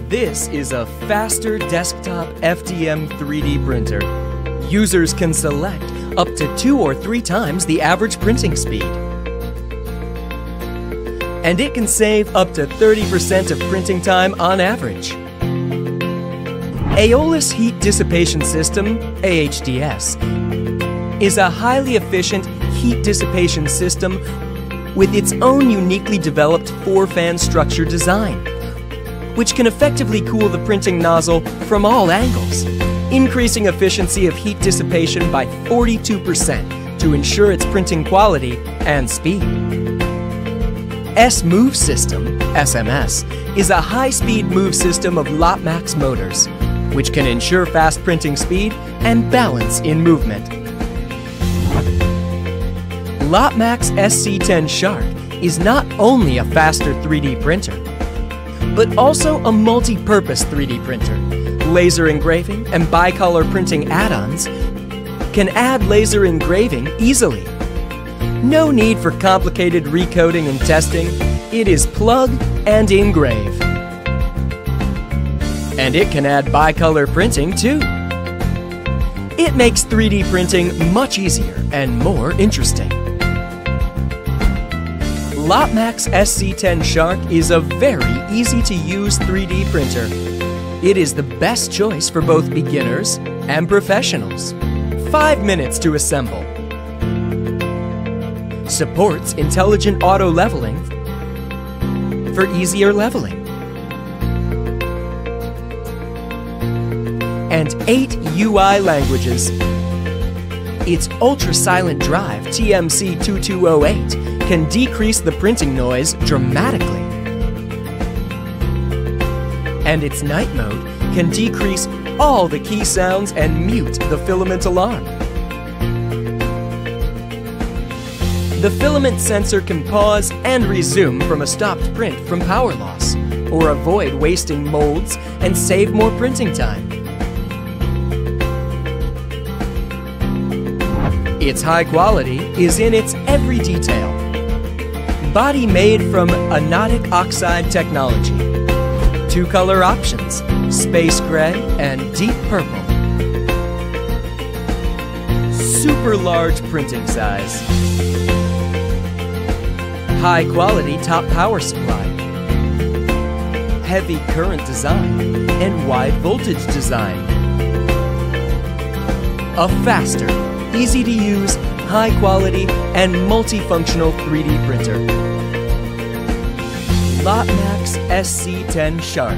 This is a faster desktop FDM 3D printer. Users can select up to 2 or 3 times the average printing speed. And it can save up to 30% of printing time on average. Aeolus Heat Dissipation System, AHDS, is a highly efficient heat dissipation system with its own uniquely developed 4-fan structure design, which can effectively cool the printing nozzle from all angles, increasing efficiency of heat dissipation by 42% to ensure its printing quality and speed. S-Move System, SMS, is a high-speed move system of LOTMAXX motors, which can ensure fast printing speed and balance in movement. LOTMAXX SC-10 SHARK is not only a faster 3D printer, but also a multi-purpose 3D printer. Laser engraving and bicolor printing add-ons can add laser engraving easily. No need for complicated recoding and testing. It is plug and engrave. And it can add bicolor printing too. It makes 3D printing much easier and more interesting. LOTMAXX SC-10 SHARK is a very easy-to-use 3D printer. It is the best choice for both beginners and professionals. 5 minutes to assemble. Supports intelligent auto leveling for easier leveling. And 8 UI languages. Its ultra-silent drive TMC2208 can decrease the printing noise dramatically. And its night mode can decrease all the key sounds and mute the filament alarm. The filament sensor can pause and resume from a stopped print from power loss, or avoid wasting molds and save more printing time. Its high quality is in its every detail. Body made from anodic oxide technology. 2 color options, space gray and deep purple. Super large printing size. High quality top power supply. Heavy current design and wide voltage design. A faster, easy to use, high quality and multifunctional 3D printer. LOTMAXX SC-10 SHARK.